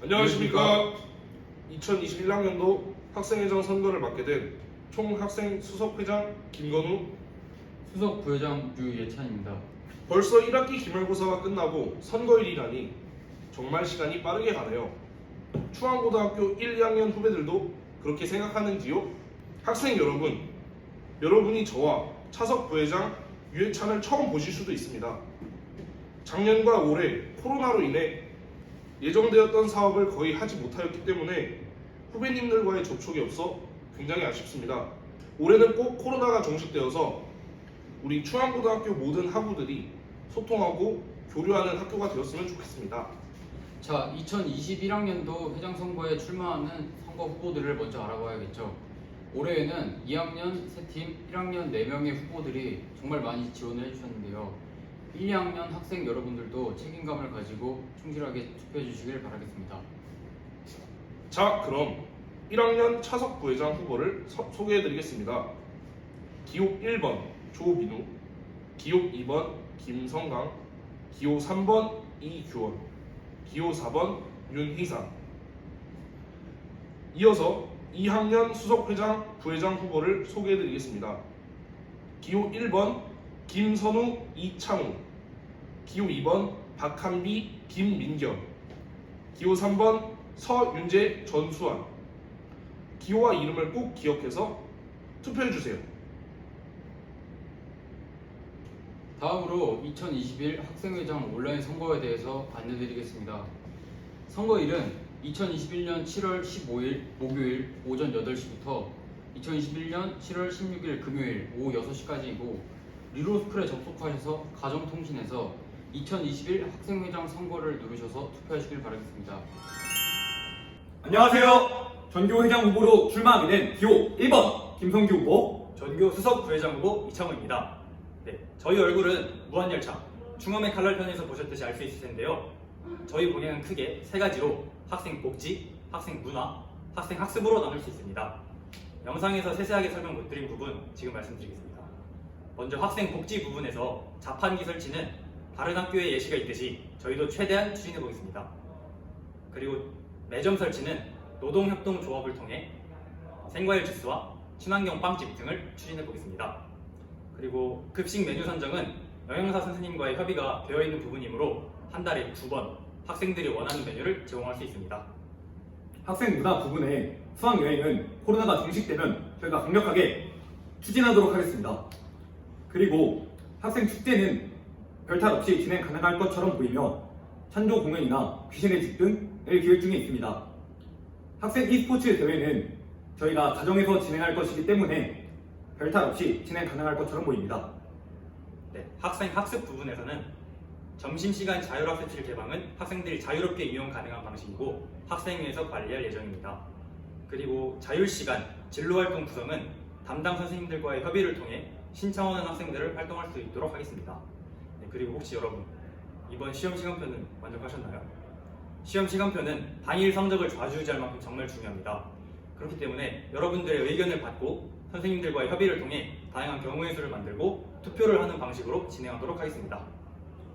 안녕하십니까. 2021학년도 학생회장 선거를 맡게 된 총학생 수석회장 김건우, 수석 부회장 유예찬입니다. 벌써 1학기 기말고사가 끝나고 선거일이라니 정말 시간이 빠르게 가네요. 충안고등학교 1, 2학년 후배들도 그렇게 생각하는지요? 학생 여러분, 여러분이 저와 차석 부회장 유예찬을 처음 보실 수도 있습니다. 작년과 올해 코로나로 인해 예정되었던 사업을 거의 하지 못하였기 때문에 후배님들과의 접촉이 없어 굉장히 아쉽습니다. 올해는 꼭 코로나가 종식되어서 우리 충안고등학교 모든 학우들이 소통하고 교류하는 학교가 되었으면 좋겠습니다. 자, 2021학년도 회장 선거에 출마하는 선거 후보들을 먼저 알아봐야겠죠. 올해에는 2학년 3팀, 1학년 4명의 후보들이 정말 많이 지원을 해주셨는데요. 1, 2학년 학생 여러분들도 책임감을 가지고 충실하게 투표해 주시길 바라겠습니다. 자, 그럼 1학년 차석 부회장 후보를 소개해드리겠습니다. 기호 1번 조민우, 기호 2번 김성강, 기호 3번 이규원, 기호 4번 윤희상. 이어서 2학년 수석회장 부회장 후보를 소개해드리겠습니다. 기호 1번 김선우 이창우, 기호 2번 박한비 김민경, 기호 3번 서윤재 전수환. 기호와 이름을 꼭 기억해서 투표해주세요. 다음으로 2021 학생회장 온라인 선거에 대해서 안내드리겠습니다. 선거일은 2021년 7월 15일 목요일 오전 8시부터 2021년 7월 16일 금요일 오후 6시까지이고 리로스쿨에 접속하셔서 가정통신에서 2021 학생회장 선거를 누르셔서 투표하시길 바라겠습니다. 안녕하세요. 전교 회장 후보로 출마하게 된 기호 1번 김성규 후보, 전교 수석 부회장 후보 이창우입니다. 네, 저희 얼굴은 무한열차, 충엄의 칼날 편에서 보셨듯이 알 수 있을 텐데요. 저희 본향은 크게 세 가지로 학생 복지, 학생 문화, 학생 학습으로 나눌 수 있습니다. 영상에서 세세하게 설명 못 드린 부분 지금 말씀드리겠습니다. 먼저 학생 복지 부분에서 자판기 설치는 다른 학교의 예시가 있듯이 저희도 최대한 추진해 보겠습니다. 그리고 매점 설치는 노동협동조합을 통해 생과일 주스와 친환경 빵집 등을 추진해 보겠습니다. 그리고 급식 메뉴 선정은 영양사 선생님과의 협의가 되어 있는 부분이므로 한 달에 2번 학생들이 원하는 메뉴를 제공할 수 있습니다. 학생 문화 부분에 수학여행은 코로나가 종식되면 저희가 강력하게 추진하도록 하겠습니다. 그리고 학생 축제는 별탈 없이 진행 가능할 것처럼 보이며 찬조 공연이나 귀신의 집 등을 기획 중에 있습니다. 학생 e스포츠 대회는 저희가 가정에서 진행할 것이기 때문에 별탈 없이 진행 가능할 것처럼 보입니다. 네, 학생 학습 부분에서는 점심시간 자율학습실 개방은 학생들이 자유롭게 이용 가능한 방식이고 학생회에서 관리할 예정입니다. 그리고 자율시간 진로활동 구성은 담당 선생님들과의 협의를 통해 신청하는 학생들을 활동할 수 있도록 하겠습니다. 네, 그리고 혹시 여러분 이번 시험 시간표는 만족하셨나요? 시험 시간표는 당일 성적을 좌지우지할 만큼 정말 중요합니다. 그렇기 때문에 여러분들의 의견을 받고 선생님들과의 협의를 통해 다양한 경우의 수를 만들고 투표를 하는 방식으로 진행하도록 하겠습니다.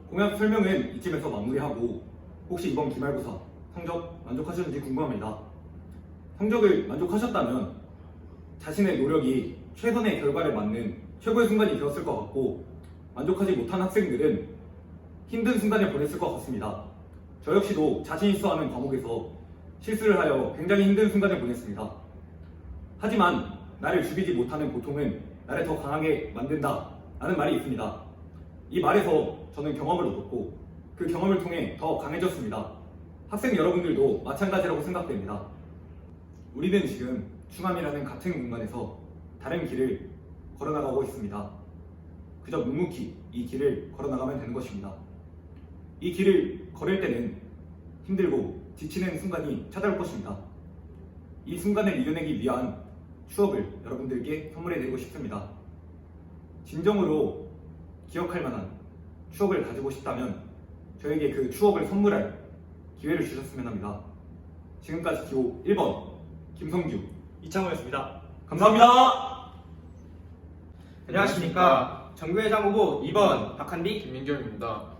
공약 설명은 이쯤에서 마무리하고 혹시 이번 기말고사 성적 만족하셨는지 궁금합니다. 성적을 만족하셨다면 자신의 노력이 최선의 결과를 맞는 최고의 순간이 되었을 것 같고 만족하지 못한 학생들은 힘든 순간을 보냈을 것 같습니다. 저 역시도 자신 있어 하는 과목에서 실수를 하여 굉장히 힘든 순간을 보냈습니다. 하지만 나를 죽이지 못하는 고통은 나를 더 강하게 만든다 라는 말이 있습니다. 이 말에서 저는 경험을 얻었고 그 경험을 통해 더 강해졌습니다. 학생 여러분들도 마찬가지라고 생각됩니다. 우리는 지금 충암이라는 같은 공간에서 다른 길을 걸어나가고 있습니다. 그저 묵묵히 이 길을 걸어나가면 되는 것입니다. 이 길을 걸을 때는 힘들고 지치는 순간이 찾아올 것입니다. 이 순간을 이겨내기 위한 추억을 여러분들께 선물해드리고 싶습니다. 진정으로 기억할 만한 추억을 가지고 싶다면 저에게 그 추억을 선물할 기회를 주셨으면 합니다. 지금까지 기호 1번 김성규 이창우였습니다. 감사합니다. 안녕하십니까. 정교회장 후보 2번 박한비 김민경입니다.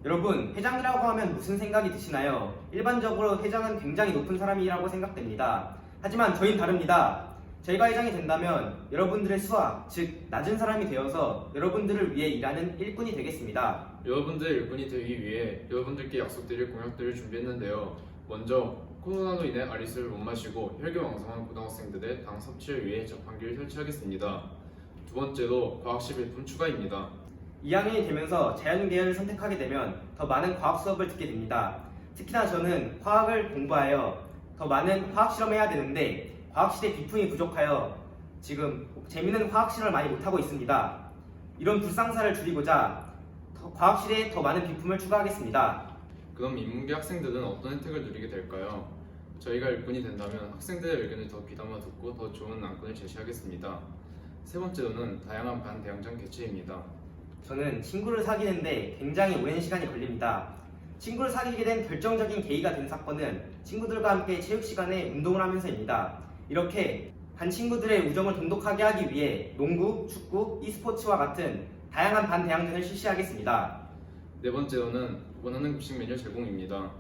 여러분, 회장이라고 하면 무슨 생각이 드시나요? 일반적으로 회장은 굉장히 높은 사람이라고 생각됩니다. 하지만 저희는 다릅니다. 저희가 회장이 된다면 여러분들의 수하, 즉 낮은 사람이 되어서 여러분들을 위해 일하는 일꾼이 되겠습니다. 여러분들의 일꾼이 되기 위해 여러분들께 약속드릴 공약들을 준비했는데요. 먼저 코로나로 인해 아리수를 못 마시고 혈기왕성한 고등학생들의 당 섭취를 위해 자판기를 설치하겠습니다. 두 번째로 과학식일품 추가입니다. 2학년이 되면서 자연계열을 선택하게 되면 더 많은 과학 수업을 듣게 됩니다. 특히나 저는 화학을 공부하여 더 많은 화학 실험을 해야 되는데 과학실에 비품이 부족하여 지금 재미있는 화학 실험을 많이 못하고 있습니다. 이런 불상사를 줄이고자 과학실에 더 많은 비품을 추가하겠습니다. 그럼 인문계 학생들은 어떤 혜택을 누리게 될까요? 저희가 일꾼이 된다면 학생들의 의견을 더 귀담아 듣고 더 좋은 안건을 제시하겠습니다. 세 번째로는 다양한 반 대항전 개최입니다. 저는 친구를 사귀는데 굉장히 오랜 시간이 걸립니다. 친구를 사귀게 된 결정적인 계기가 된 사건은 친구들과 함께 체육 시간에 운동을 하면서입니다. 이렇게 반 친구들의 우정을 돈독하게 하기 위해 농구, 축구, e스포츠와 같은 다양한 반 대항전을 실시하겠습니다. 네 번째로는 원하는 급식 메뉴 제공입니다.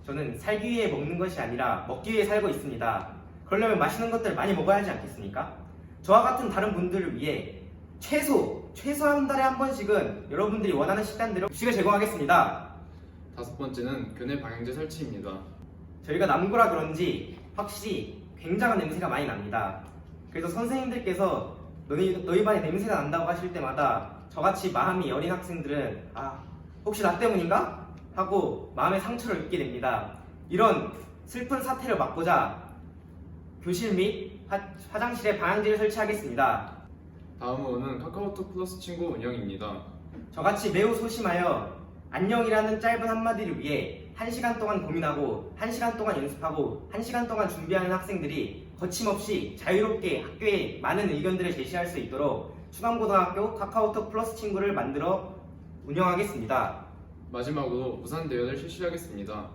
저는 살기 위해 먹는 것이 아니라 먹기 위해 살고 있습니다. 그러려면 맛있는 것들을 많이 먹어야 하지 않겠습니까? 저와 같은 다른 분들을 위해 최소 한 달에 한 번씩은 여러분들이 원하는 식단대로 급식을 제공하겠습니다. 다섯 번째는 교내 방향제 설치입니다. 저희가 남고라 그런지 확실히 굉장한 냄새가 많이 납니다. 그래서 선생님들께서 너희 반에 냄새가 난다고 하실 때마다 저같이 마음이 여린 학생들은 혹시 나 때문인가? 하고 마음의 상처를 입게 됩니다. 이런 슬픈 사태를 막고자 교실 및 화장실에 방향제를 설치하겠습니다. 다음으로는 카카오톡 플러스 친구 운영입니다. 저같이 매우 소심하여 안녕이라는 짧은 한마디를 위해 1시간 동안 고민하고 1시간 동안 연습하고 1시간 동안 준비하는 학생들이 거침없이 자유롭게 학교에 많은 의견들을 제시할 수 있도록 충암고등학교 카카오톡 플러스 친구를 만들어 운영하겠습니다. 마지막으로 무산 대회를 실시하겠습니다.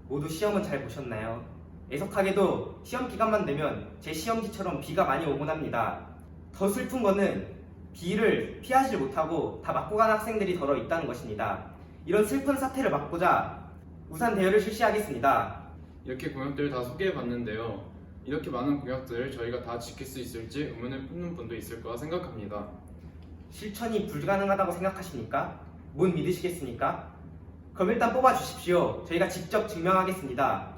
모두 시험은 잘 보셨나요? 애석하게도 시험 기간만 되면 제 시험지처럼 비가 많이 오곤 합니다. 더 슬픈 거는 비를 피하지 못하고 다 맞고 간 학생들이 더러 있다는 것입니다. 이런 슬픈 사태를 막고자 우산 대회를 실시하겠습니다. 이렇게 공약들을 다 소개해봤는데요. 이렇게 많은 공약들을 저희가 다 지킬 수 있을지 의문을 품는 분도 있을 거라 생각합니다. 실천이 불가능하다고 생각하십니까? 못 믿으시겠습니까? 그럼 일단 뽑아주십시오. 저희가 직접 증명하겠습니다.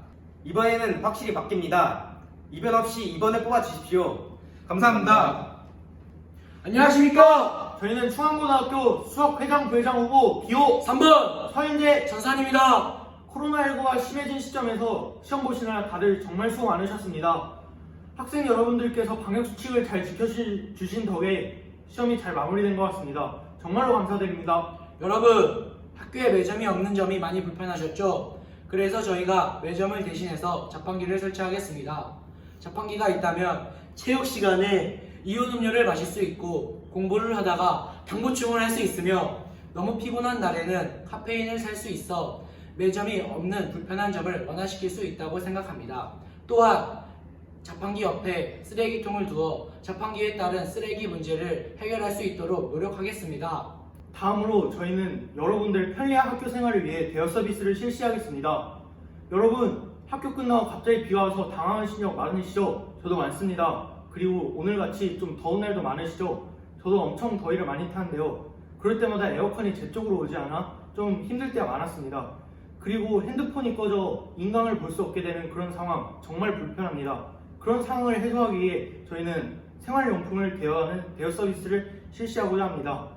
이번에는 확실히 바뀝니다. 이변 없이 이번에 뽑아주십시오. 감사합니다. 안녕하십니까? 저희는 충암고등학교 수학회장 부회장 후보 기호 3번 서현재 전산입니다. 코로나19가 심해진 시점에서 시험 보시느라 다들 정말 수고 많으셨습니다. 학생 여러분들께서 방역수칙을 잘 지켜주신 덕에 시험이 잘 마무리된 것 같습니다. 정말로 감사드립니다. 여러분, 학교에 매점이 없는 점이 많이 불편하셨죠? 그래서 저희가 매점을 대신해서 자판기를 설치하겠습니다. 자판기가 있다면 체육 시간에 이온 음료를 마실 수 있고 공부를 하다가 당 보충을 할 수 있으며 너무 피곤한 날에는 카페인을 살 수 있어 매점이 없는 불편한 점을 완화시킬 수 있다고 생각합니다. 또한 자판기 옆에 쓰레기통을 두어 자판기에 따른 쓰레기 문제를 해결할 수 있도록 노력하겠습니다. 다음으로 저희는 여러분들 편리한 학교 생활을 위해 대여 서비스를 실시하겠습니다. 여러분, 학교 끝나고 갑자기 비가 와서 당황하신 적 많으시죠? 저도 많습니다. 그리고 오늘같이 좀 더운 날도 많으시죠? 저도 엄청 더위를 많이 타는데요. 그럴 때마다 에어컨이 제 쪽으로 오지 않아 좀 힘들 때가 많았습니다. 그리고 핸드폰이 꺼져 인강을 볼 수 없게 되는 그런 상황 정말 불편합니다. 그런 상황을 해소하기 위해 저희는 생활용품을 대여하는 대여 서비스를 실시하고자 합니다.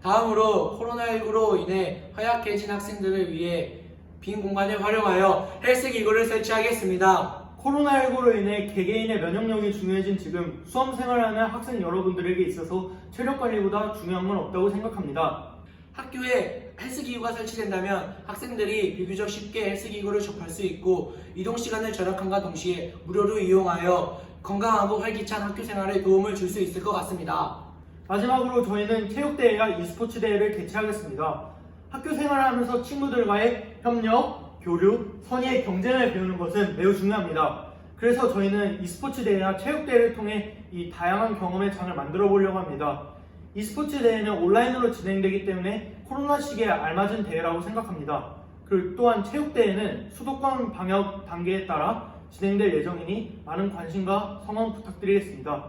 다음으로 코로나19로 인해 허약해진 학생들을 위해 빈 공간을 활용하여 헬스기구를 설치하겠습니다. 코로나19로 인해 개개인의 면역력이 중요해진 지금 수험 생활하는 학생 여러분들에게 있어서 체력 관리보다 중요한 건 없다고 생각합니다. 학교에 헬스기구가 설치된다면 학생들이 비교적 쉽게 헬스기구를 접할 수 있고 이동시간을 절약함과 동시에 무료로 이용하여 건강하고 활기찬 학교 생활에 도움을 줄 수 있을 것 같습니다. 마지막으로 저희는 체육대회와 e스포츠 대회를 개최하겠습니다. 학교 생활을 하면서 친구들과의 협력, 교류, 선의의 경쟁을 배우는 것은 매우 중요합니다. 그래서 저희는 e스포츠 대회와 체육대회를 통해 이 다양한 경험의 장을 만들어 보려고 합니다. e스포츠 대회는 온라인으로 진행되기 때문에 코로나 시기에 알맞은 대회라고 생각합니다. 그리고 또한 체육대회는 수도권 방역 단계에 따라 진행될 예정이니 많은 관심과 성원 부탁드리겠습니다.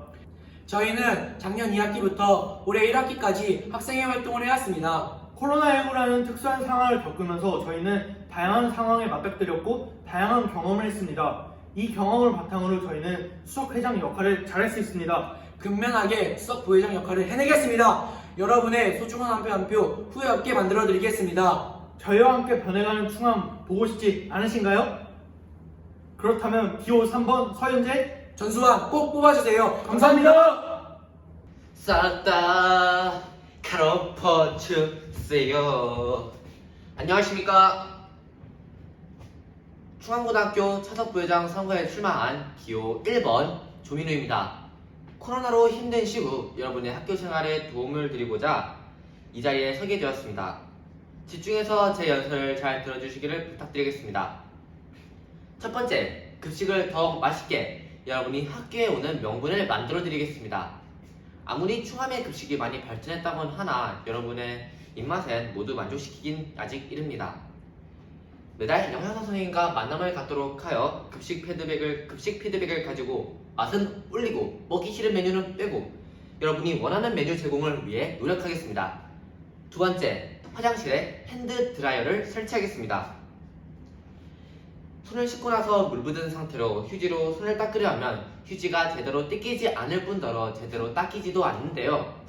저희는 작년 2학기부터 올해 1학기까지 학생회 활동을 해왔습니다. 코로나19라는 특수한 상황을 겪으면서 저희는 다양한 상황에 맞닥뜨렸고 다양한 경험을 했습니다. 이 경험을 바탕으로 저희는 수석회장 역할을 잘할 수 있습니다. 근면하게 수석 부회장 역할을 해내겠습니다. 여러분의 소중한 한 표 한 표 후회 없게 만들어 드리겠습니다. 저희와 함께 변해가는 충암 보고 싶지 않으신가요? 그렇다면 기호 3번 서현재 전수환 꼭 뽑아주세요. 감사합니다. 싹 다 가로퍼 주세요. 안녕하십니까. 충암고등학교 차석부회장 선거에 출마한 기호 1번 조민우입니다. 코로나로 힘든 시국 여러분의 학교 생활에 도움을 드리고자 이 자리에 서게 되었습니다. 집중해서 제 연설을 잘 들어주시기를 부탁드리겠습니다. 첫 번째, 급식을 더욱 맛있게 여러분이 학교에 오는 명분을 만들어 드리겠습니다. 아무리 충암의 급식이 많이 발전했다곤 하나 여러분의 입맛엔 모두 만족시키긴 아직 이릅니다. 매달 영양사 선생님과 만남을 갖도록 하여 급식 피드백을 가지고 맛은 올리고 먹기 싫은 메뉴는 빼고 여러분이 원하는 메뉴 제공을 위해 노력하겠습니다. 두 번째, 화장실에 핸드 드라이어를 설치하겠습니다. 손을 씻고 나서 물 묻은 상태로 휴지로 손을 닦으려 하면 휴지가 제대로 뜯기지 않을 뿐더러 제대로 닦이지도 않는데요.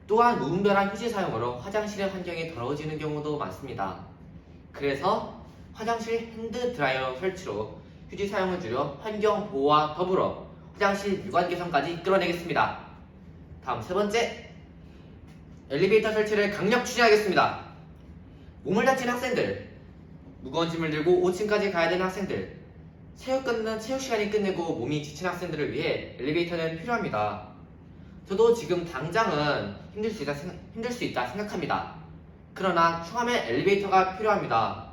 또한 무분별한 휴지 사용으로 화장실의 환경이 더러워지는 경우도 많습니다. 그래서 화장실 핸드 드라이어 설치로 휴지 사용을 줄여 환경 보호와 더불어 화장실 미관 개선까지 이끌어내겠습니다. 다음 세 번째, 엘리베이터 설치를 강력 추진하겠습니다. 몸을 다친 학생들, 무거운 짐을 들고 5층까지 가야 되는 학생들, 체육 시간이 끝내고 몸이 지친 학생들을 위해 엘리베이터는 필요합니다. 저도 지금 당장은 힘들 수 있다 생각합니다. 그러나 충암에 엘리베이터가 필요합니다.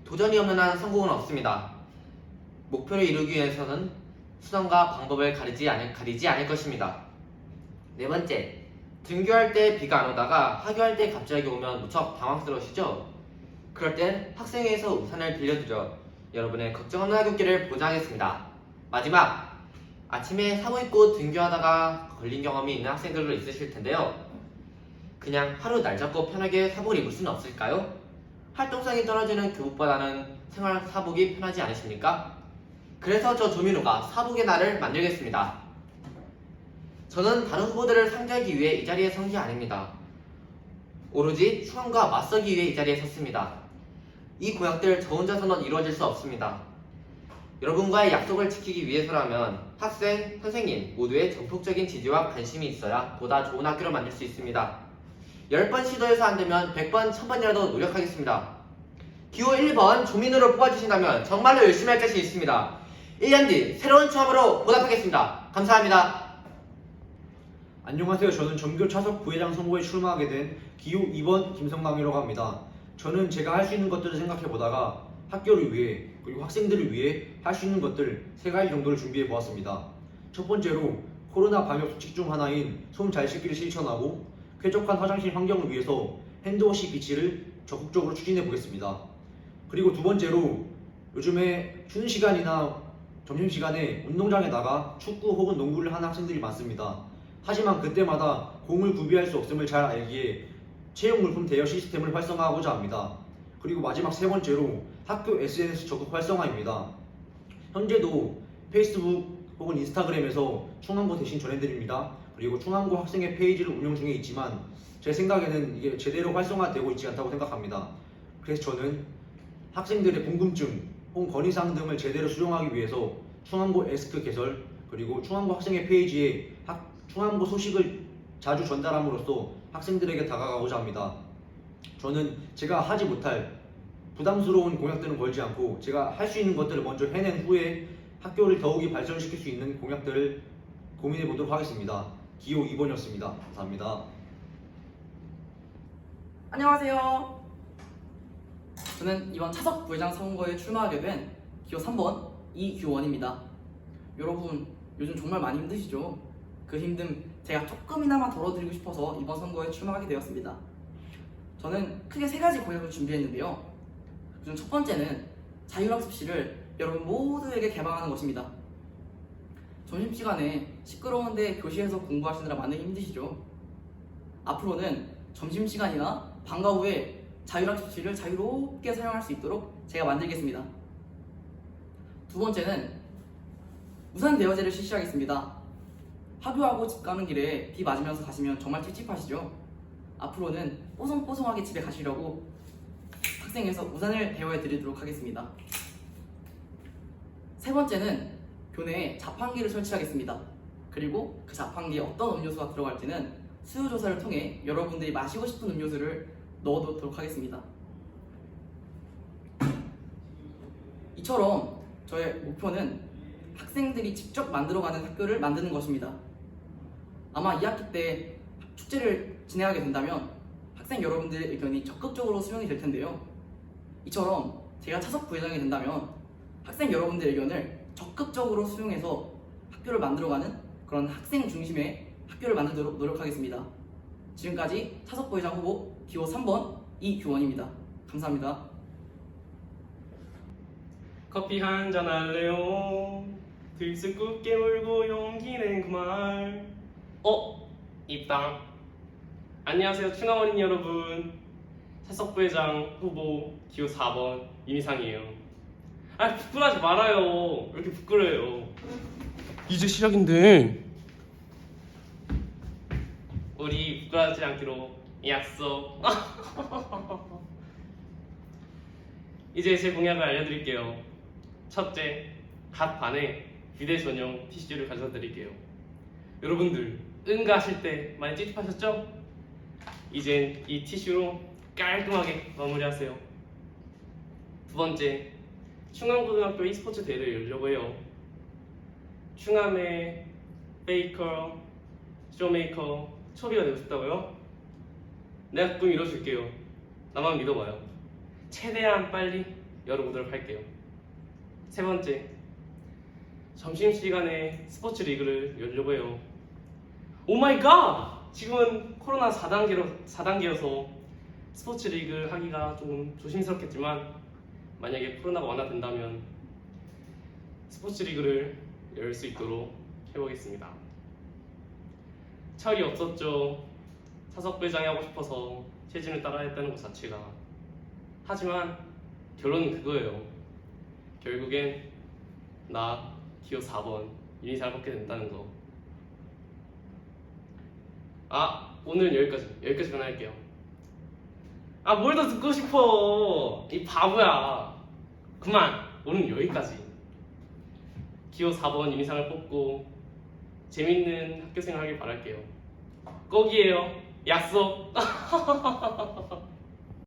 도전이 없는 한 성공은 없습니다. 목표를 이루기 위해서는 수단과 방법을 가리지 않을 것입니다. 네 번째, 등교할 때 비가 안 오다가 하교할 때 갑자기 오면 무척 당황스러우시죠? 그럴 땐 학생회에서 우산을 빌려드려 여러분의 걱정 없는 하굣길을 보장하겠습니다. 마지막, 아침에 사복 입고 등교하다가 걸린 경험이 있는 학생들도 있으실 텐데요. 그냥 하루 날 잡고 편하게 사복을 입을 수는 없을까요? 활동성이 떨어지는 교복보다는 생활 사복이 편하지 않으십니까? 그래서 저 조민우가 사복의 날을 만들겠습니다. 저는 다른 후보들을 상대하기 위해 이 자리에 선 게 아닙니다. 오로지 충암과 맞서기 위해 이 자리에 섰습니다. 이 공약들 저 혼자서는 이루어질 수 없습니다. 여러분과의 약속을 지키기 위해서라면 학생, 선생님 모두의 전폭적인 지지와 관심이 있어야 보다 좋은 학교를 만들 수 있습니다. 10번 시도해서 안되면 100번, 1000번이라도 노력하겠습니다. 기호 1번 조민우를 뽑아주신다면 정말로 열심히 할 자신 있습니다. 1년 뒤 새로운 충암으로 보답하겠습니다. 감사합니다. 안녕하세요. 저는 전교 차석 부회장 선거에 출마하게 된 기호 2번 김성강이라고 합니다. 저는 제가 할 수 있는 것들을 생각해 보다가 학교를 위해 그리고 학생들을 위해 할 수 있는 것들 3가지 정도를 준비해 보았습니다. 첫 번째로 코로나 방역 수칙 중 하나인 손 잘 씻기를 실천하고 쾌적한 화장실 환경을 위해서 핸드워시 비치를 적극적으로 추진해 보겠습니다. 그리고 두 번째로 요즘에 쉬는 시간이나 점심시간에 운동장에 나가 축구 혹은 농구를 하는 학생들이 많습니다. 하지만 그때마다 공을 구비할 수 없음을 잘 알기에 체육물품 대여 시스템을 활성화하고자 합니다. 그리고 마지막 세 번째로 학교 SNS 적극 활성화입니다. 현재도 페이스북 혹은 인스타그램에서 충암고 대신 전해드립니다. 그리고 충암고 학생회 페이지를 운영 중에 있지만 제 생각에는 이게 제대로 활성화되고 있지 않다고 생각합니다. 그래서 저는 학생들의 궁금증 혹은 건의사항 등을 제대로 수용하기 위해서 충암고 에스크 개설 그리고 충암고 학생회 페이지에 충암고 소식을 자주 전달함으로써 학생들에게 다가가고자 합니다. 저는 제가 하지 못할 부담스러운 공약들은 걸지 않고 제가 할 수 있는 것들을 먼저 해낸 후에 학교를 더욱이 발전시킬 수 있는 공약들을 고민해 보도록 하겠습니다. 기호 2번이었습니다. 감사합니다. 안녕하세요. 저는 이번 차석 부회장 선거에 출마하게 된 기호 3번 이규원입니다. 여러분 요즘 정말 많이 힘드시죠? 그 힘듦 제가 조금이나마 덜어드리고 싶어서 이번 선거에 출마하게 되었습니다. 저는 크게 3가지 공약을 준비했는데요. 그중 첫 번째는 자율학습실을 여러분 모두에게 개방하는 것입니다. 점심시간에 시끄러운데 교실에서 공부하시느라 많이 힘드시죠? 앞으로는 점심시간이나 방과 후에 자율학습실을 자유롭게 사용할 수 있도록 제가 만들겠습니다. 두 번째는 우산대여제를 실시하겠습니다. 하교하고 집 가는 길에 비 맞으면서 가시면 정말 찝찝하시죠? 앞으로는 뽀송뽀송하게 집에 가시려고 학생에서 우산을 대여해 드리도록 하겠습니다. 세 번째는 교내에 자판기를 설치하겠습니다. 그리고 그 자판기에 어떤 음료수가 들어갈지는 수요조사를 통해 여러분들이 마시고 싶은 음료수를 넣어두도록 하겠습니다. 이처럼 저의 목표는 학생들이 직접 만들어가는 학교를 만드는 것입니다. 아마 2학기 때 축제를 진행하게 된다면 학생 여러분들의 의견이 적극적으로 수용이 될 텐데요. 이처럼 제가 차석 부회장이 된다면 학생 여러분들의 의견을 적극적으로 수용해서 학교를 만들어가는 그런 학생 중심의 학교를 만들도록 노력하겠습니다. 지금까지 차석 부회장 후보 기호 3번 이규원입니다. 감사합니다. 커피 한잔 할래요? 들쑥 깨물고 용기 낸 그 말. 입당. 안녕하세요 충암어린이 여러분. 차석부회장 후보 기호 4번 이미상이에요. 부끄러워하지 말아요. 왜 이렇게 부끄러워요? 이제 시작인데. 우리 부끄러워하지 않기로 약속. 이제 제 공약을 알려드릴게요. 첫째, 각 반에 비대 전용 티슈를 가져다 드릴게요. 여러분들 응가하실 때 많이 찝찝하셨죠? 이젠 이 티슈로 깔끔하게 마무리하세요. 두 번째, 충암고등학교 e스포츠 대회를 열려고 해요. 충암의 페이커, 쇼메이커, 초비가 되고 싶다고요? 내가 꿈 이뤄줄게요. 나만 믿어봐요. 최대한 빨리 열어보도록 할게요. 세 번째, 점심시간에 스포츠 리그를 열려고 해요. 오 마이 갓! 지금은 코로나 4단계여서 스포츠 리그를 하기가 조금 조심스럽겠지만 만약에 코로나가 완화된다면 스포츠 리그를 열 수 있도록 해보겠습니다. 철이 없었죠. 차석부회장이 하고 싶어서 체진을 따라 했다는 것 자체가. 하지만 결론은 그거예요. 결국엔 나 기호 4번 유니상을 뽑게 된다는 거. 오늘은 여기까지만 할게요. 뭘 더 듣고 싶어. 이 바보야. 그만. 오늘 여기까지. 기호 4번 유니상을 뽑고 재밌는 학교생활 하길 바랄게요. 꼭이에요. 약속.